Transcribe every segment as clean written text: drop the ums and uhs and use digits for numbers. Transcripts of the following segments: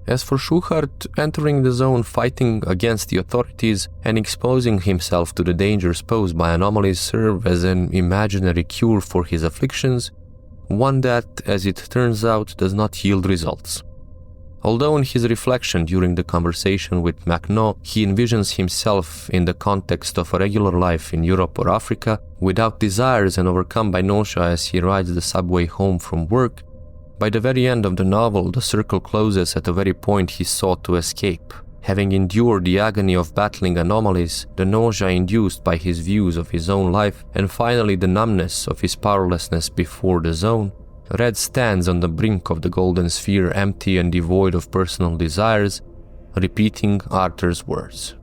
As for Schuhart, entering the zone fighting against the authorities and exposing himself to the dangers posed by anomalies serve as an imaginary cure for his afflictions, one that, as it turns out, does not yield results. Although in his reflection during the conversation with McNaugh, he envisions himself in the context of a regular life in Europe or Africa, without desires and overcome by nausea as he rides the subway home from work, by the very end of the novel, the circle closes at the very point he sought to escape. Having endured the agony of battling anomalies, the nausea induced by his views of his own life, and finally the numbness of his powerlessness before the zone, Red stands on the brink of the golden sphere, empty and devoid of personal desires, repeating Arthur's words.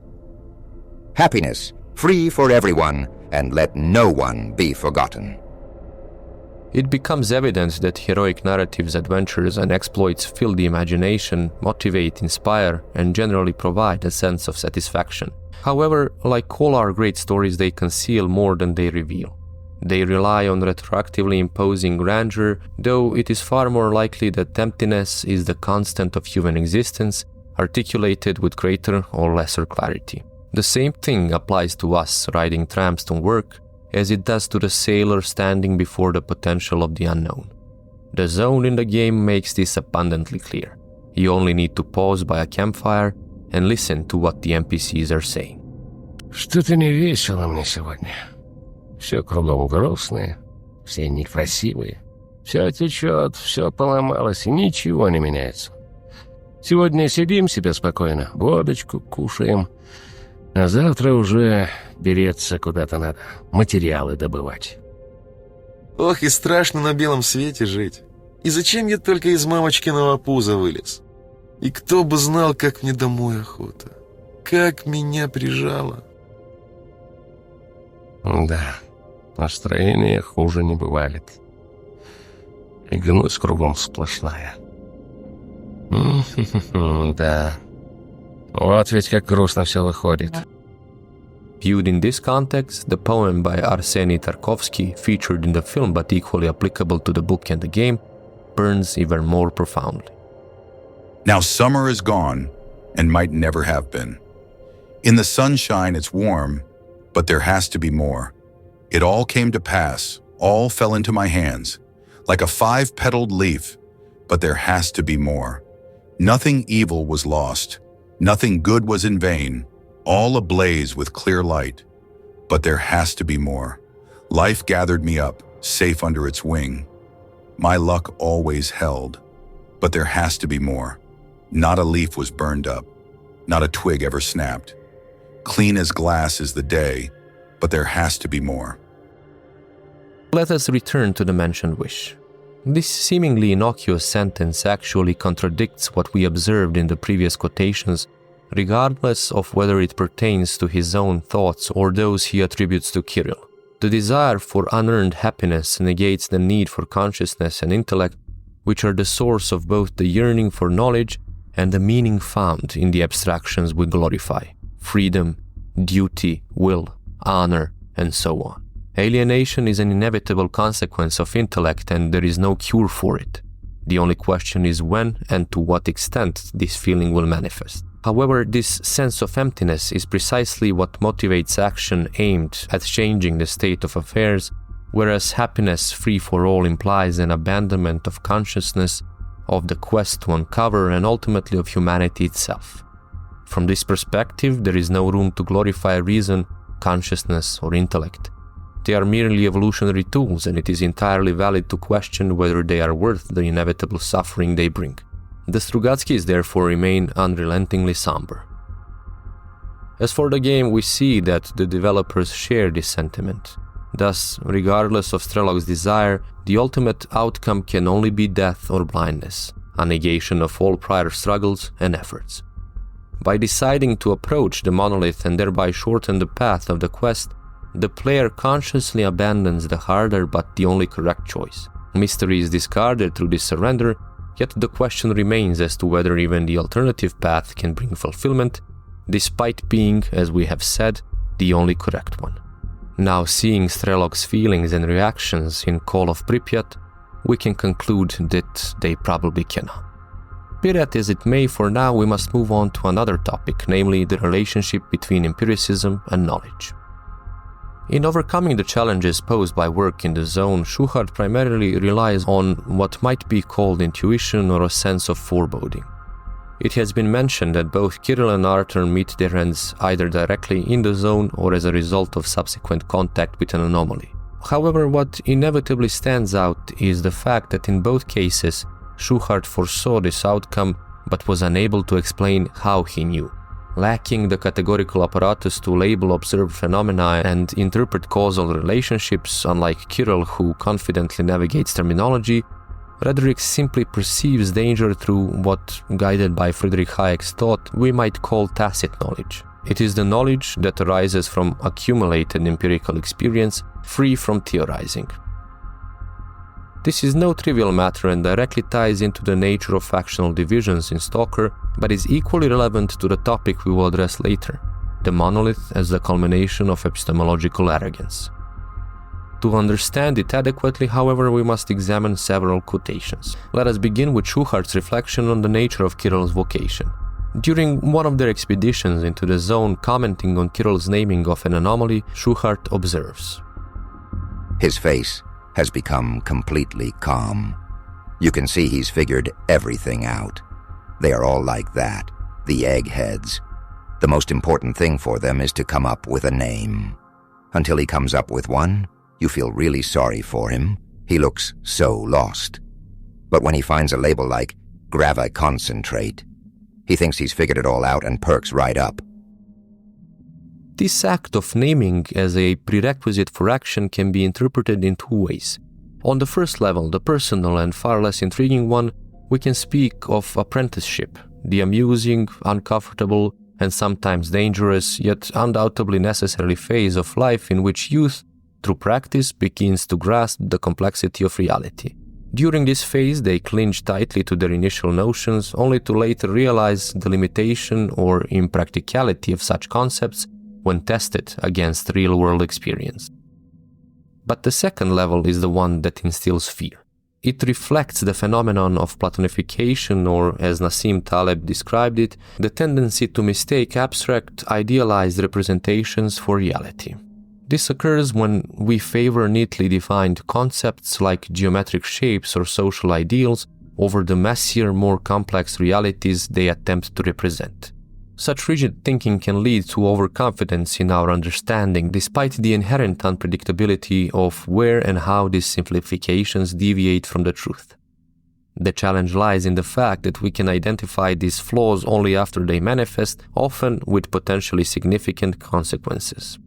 Happiness, free for everyone, and let no one be forgotten. It becomes evident that heroic narratives, adventures, and exploits fill the imagination, motivate, inspire, and generally provide a sense of satisfaction. However, like all our great stories, they conceal more than they reveal. They rely on retroactively imposing grandeur, though it is far more likely that emptiness is the constant of human existence, articulated with greater or lesser clarity. The same thing applies to us riding trams to work, as it does to the sailor standing before the potential of the unknown. The zone in the game makes this abundantly clear. You only need to pause by a campfire and listen to what the NPCs are saying. Что-то не весело мне сегодня. Все кругом грустное, все некрасивые. Все течет, все поломалось, и ничего не меняется. Сегодня сидим себе спокойно, водочку кушаем, а завтра уже берется куда-то надо, материалы добывать. Ох, и страшно на белом свете жить. И зачем я только из мамочкиного пуза вылез? И кто бы знал, как мне домой охота. Как меня прижало. Да, настроение хуже не бывает. И гнусь кругом сплошная. Да. Вот ведь как грустно все выходит. Viewed in this context, the poem by Arseny Tarkovsky, featured in the film but equally applicable to the book and the game, burns even more profoundly. Now summer is gone and might never have been. In the sunshine it's warm, but there has to be more. It all came to pass, all fell into my hands, like a 5-petaled leaf, but there has to be more. Nothing evil was lost, nothing good was in vain, all ablaze with clear light. But there has to be more. Life gathered me up, safe under its wing. My luck always held, but there has to be more. Not a leaf was burned up, not a twig ever snapped. Clean as glass is the day, but there has to be more. Let us return to the mentioned wish. This seemingly innocuous sentence actually contradicts what we observed in the previous quotations, regardless of whether it pertains to his own thoughts or those he attributes to Kirill. The desire for unearned happiness negates the need for consciousness and intellect, which are the source of both the yearning for knowledge and the meaning found in the abstractions we glorify: freedom, duty, will, honor, and so on. Alienation is an inevitable consequence of intellect, and there is no cure for it. The only question is when and to what extent this feeling will manifest. However, this sense of emptiness is precisely what motivates action aimed at changing the state of affairs, whereas happiness free for all implies an abandonment of consciousness, of the quest to uncover, and ultimately of humanity itself. From this perspective, there is no room to glorify reason, consciousness, or intellect. They are merely evolutionary tools, and it is entirely valid to question whether they are worth the inevitable suffering they bring. The Strugatskys therefore remain unrelentingly somber. As for the game, we see that the developers share this sentiment. Thus, regardless of Strelok's desire, the ultimate outcome can only be death or blindness, a negation of all prior struggles and efforts. By deciding to approach the monolith and thereby shorten the path of the quest, the player consciously abandons the harder but the only correct choice. Mystery is discarded through this surrender, yet the question remains as to whether even the alternative path can bring fulfillment, despite being, as we have said, the only correct one. Now, seeing Strelok's feelings and reactions in Call of Pripyat, we can conclude that they probably cannot. Be that as it may, for now we must move on to another topic, namely the relationship between empiricism and knowledge. In overcoming the challenges posed by work in the zone, Schuhart primarily relies on what might be called intuition or a sense of foreboding. It has been mentioned that both Kirill and Arthur meet their ends either directly in the zone or as a result of subsequent contact with an anomaly. However, what inevitably stands out is the fact that in both cases, Schuhart foresaw this outcome but was unable to explain how he knew. Lacking the categorical apparatus to label observed phenomena and interpret causal relationships, unlike Kirill, who confidently navigates terminology, Roderick simply perceives danger through what, guided by Friedrich Hayek's thought, we might call tacit knowledge. It is the knowledge that arises from accumulated empirical experience, free from theorizing. This is no trivial matter and directly ties into the nature of factional divisions in S.T.A.L.K.E.R, but is equally relevant to the topic we will address later, the monolith as the culmination of epistemological arrogance. To understand it adequately, however, we must examine several quotations. Let us begin with Schuhart's reflection on the nature of Kirill's vocation. During one of their expeditions into the zone, commenting on Kirill's naming of an anomaly, Schuhart observes, His face has become completely calm. You can see he's figured everything out. They are all like that, the eggheads. The most important thing for them is to come up with a name. Until he comes up with one, you feel really sorry for him. He looks so lost. But when he finds a label like graviconcentrate, he thinks he's figured it all out and perks right up. This act of naming as a prerequisite for action can be interpreted in two ways. On the first level, the personal and far less intriguing one, we can speak of apprenticeship, the amusing, uncomfortable, and sometimes dangerous, yet undoubtedly necessary phase of life in which youth, through practice, begins to grasp the complexity of reality. During this phase, they cling tightly to their initial notions, only to later realize the limitation or impracticality of such concepts when tested against real-world experience. But the second level is the one that instills fear. It reflects the phenomenon of Platonification, or, as Nassim Taleb described it, the tendency to mistake abstract, idealized representations for reality. This occurs when we favor neatly defined concepts like geometric shapes or social ideals over the messier, more complex realities they attempt to represent. Such rigid thinking can lead to overconfidence in our understanding, despite the inherent unpredictability of where and how these simplifications deviate from the truth. The challenge lies in the fact that we can identify these flaws only after they manifest, often with potentially significant consequences.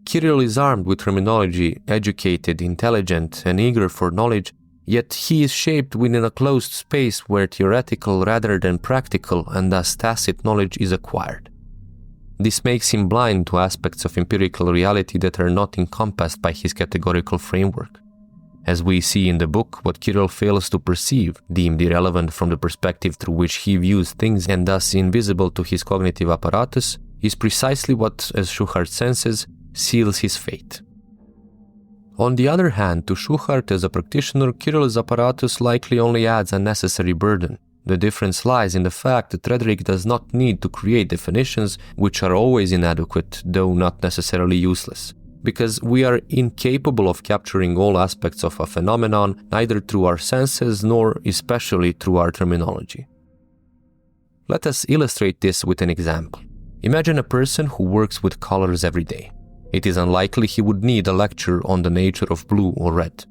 Kirill is armed with terminology, educated, intelligent, and eager for knowledge, yet he is shaped within a closed space where theoretical rather than practical and thus tacit knowledge is acquired. This makes him blind to aspects of empirical reality that are not encompassed by his categorical framework. As we see in the book, what Kirill fails to perceive, deemed irrelevant from the perspective through which he views things and thus invisible to his cognitive apparatus, is precisely what, as Schuhart senses, seals his fate. On the other hand, to Schuhart as a practitioner, Kirill's apparatus likely only adds a necessary burden. The difference lies in the fact that Roderick does not need to create definitions which are always inadequate, though not necessarily useless, because we are incapable of capturing all aspects of a phenomenon, neither through our senses nor especially through our terminology. Let us illustrate this with an example. Imagine a person who works with colors every day. It is unlikely he would need a lecture on the nature of blue or red.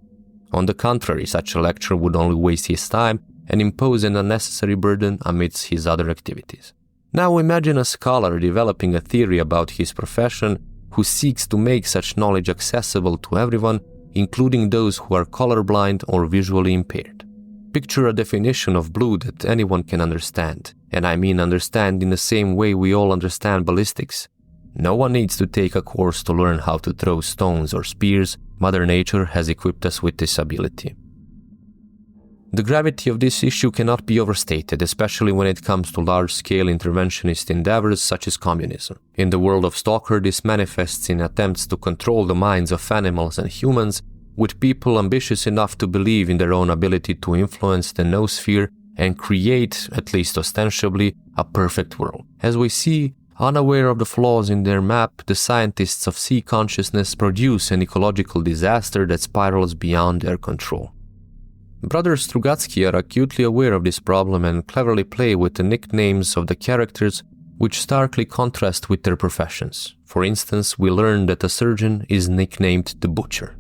On the contrary, such a lecture would only waste his time and impose an unnecessary burden amidst his other activities. Now imagine a scholar developing a theory about his profession who seeks to make such knowledge accessible to everyone, including those who are colorblind or visually impaired. Picture a definition of blue that anyone can understand, and I mean understand in the same way we all understand ballistics. No one needs to take a course to learn how to throw stones or spears. Mother Nature has equipped us with this ability. The gravity of this issue cannot be overstated, especially when it comes to large-scale interventionist endeavors such as communism. In the world of S.T.A.L.K.E.R, this manifests in attempts to control the minds of animals and humans, with people ambitious enough to believe in their own ability to influence the noosphere and create, at least ostensibly, a perfect world. As we see, unaware of the flaws in their map, the scientists of sea consciousness produce an ecological disaster that spirals beyond their control. Brothers Strugatsky are acutely aware of this problem and cleverly play with the nicknames of the characters, which starkly contrast with their professions. For instance, we learn that a surgeon is nicknamed the Butcher.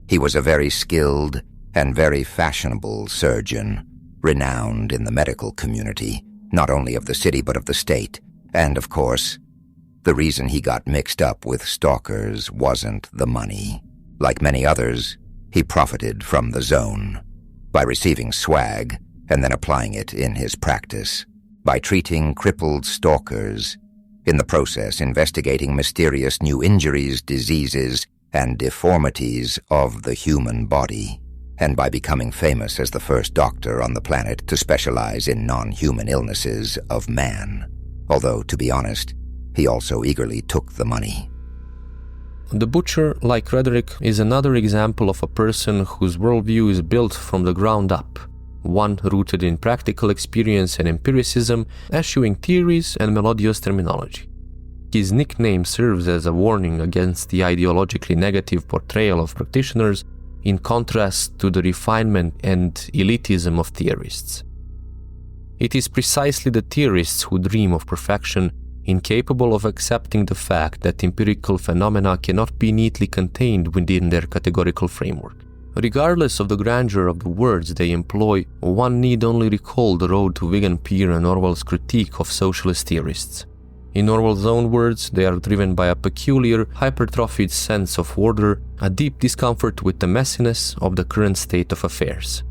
He was a very skilled and very fashionable surgeon, renowned in the medical community, not only of the city but of the state. And, of course, the reason he got mixed up with stalkers wasn't the money. Like many others, he profited from the zone by receiving swag and then applying it in his practice, by treating crippled stalkers, in the process investigating mysterious new injuries, diseases, and deformities of the human body, and by becoming famous as the first doctor on the planet to specialize in non-human illnesses of man. Although, to be honest, he also eagerly took the money. The Butcher, like Frederick, is another example of a person whose worldview is built from the ground up, one rooted in practical experience and empiricism, eschewing theories and melodious terminology. His nickname serves as a warning against the ideologically negative portrayal of practitioners, in contrast to the refinement and elitism of theorists. It is precisely the theorists who dream of perfection, incapable of accepting the fact that empirical phenomena cannot be neatly contained within their categorical framework. Regardless of the grandeur of the words they employ, one need only recall the road to Wigan Pierre and Orwell's critique of socialist theorists. In Orwell's own words, they are driven by a peculiar, hypertrophied sense of order, a deep discomfort with the messiness of the current state of affairs.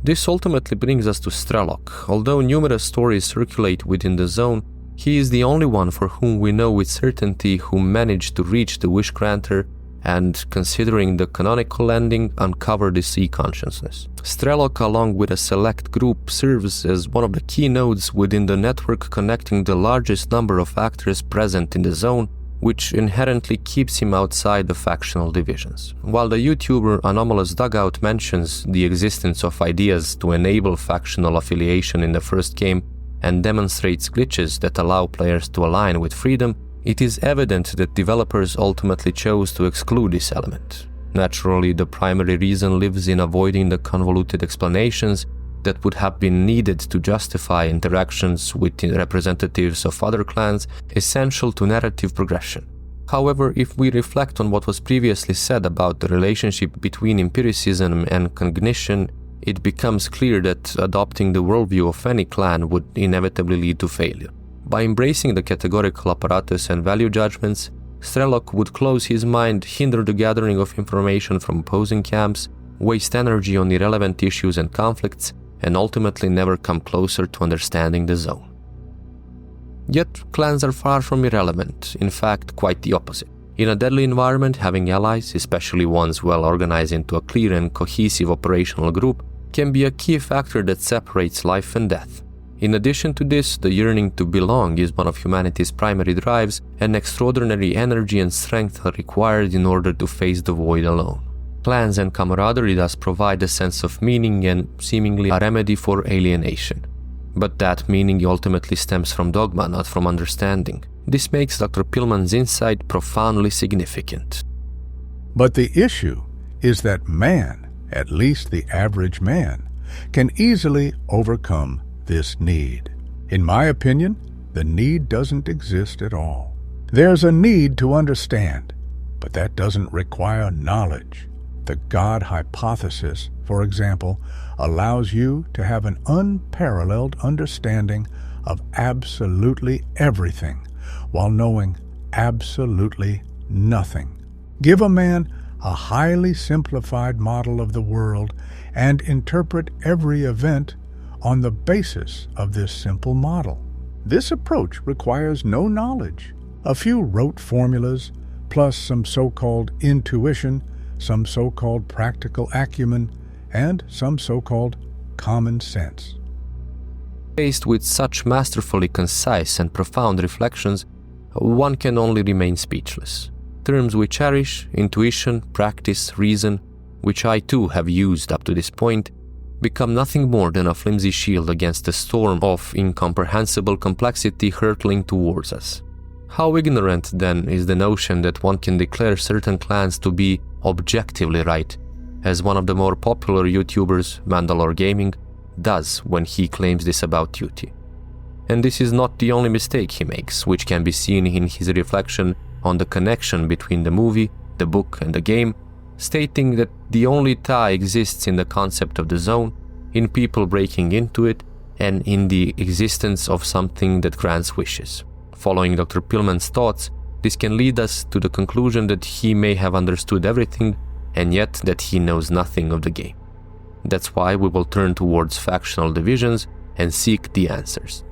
This ultimately brings us to Strelok. Although numerous stories circulate within the zone, he is the only one for whom we know with certainty who managed to reach the wish granter and, considering the canonical ending, uncover the sea consciousness. Strelok, along with a select group, serves as one of the key nodes within the network connecting the largest number of actors present in the zone, which inherently keeps him outside the factional divisions. While the YouTuber Anomalous Dugout mentions the existence of ideas to enable factional affiliation in the first game and demonstrates glitches that allow players to align with freedom, it is evident that developers ultimately chose to exclude this element. Naturally, the primary reason lives in avoiding the convoluted explanations that would have been needed to justify interactions with representatives of other clans essential to narrative progression. However, if we reflect on what was previously said about the relationship between empiricism and cognition, it becomes clear that adopting the worldview of any clan would inevitably lead to failure. By embracing the categorical apparatus and value judgments, Strelok would close his mind, hinder the gathering of information from opposing camps, waste energy on irrelevant issues and conflicts, and ultimately never come closer to understanding the zone. Yet, clans are far from irrelevant, in fact, quite the opposite. In a deadly environment, having allies, especially ones well organized into a clear and cohesive operational group, can be a key factor that separates life and death. In addition to this, the yearning to belong is one of humanity's primary drives, and extraordinary energy and strength are required in order to face the void alone. Clans and camaraderie thus provide a sense of meaning and seemingly a remedy for alienation. But that meaning ultimately stems from dogma, not from understanding. This makes Dr. Pillman's insight profoundly significant. But the issue is that man, at least the average man, can easily overcome this need. In my opinion, the need doesn't exist at all. There's a need to understand, but that doesn't require knowledge. The God hypothesis, for example, allows you to have an unparalleled understanding of absolutely everything while knowing absolutely nothing. Give a man a highly simplified model of the world and interpret every event on the basis of this simple model. This approach requires no knowledge. A few rote formulas, plus some so-called intuition, some so-called practical acumen, and some so-called common sense. Faced with such masterfully concise and profound reflections, one can only remain speechless. Terms we cherish, intuition, practice, reason, which I too have used up to this point, become nothing more than a flimsy shield against the storm of incomprehensible complexity hurtling towards us. How ignorant, then, is the notion that one can declare certain clans to be objectively right, as one of the more popular YouTubers, MandaloreGaming, does when he claims this about duty. And this is not the only mistake he makes, which can be seen in his reflection on the connection between the movie, the book, and the game, stating that the only tie exists in the concept of the zone, in people breaking into it, and in the existence of something that grants wishes. Following Dr. Pillman's thoughts, this can lead us to the conclusion that he may have understood everything, and yet that he knows nothing of the game. That's why we will turn towards factional divisions and seek the answers.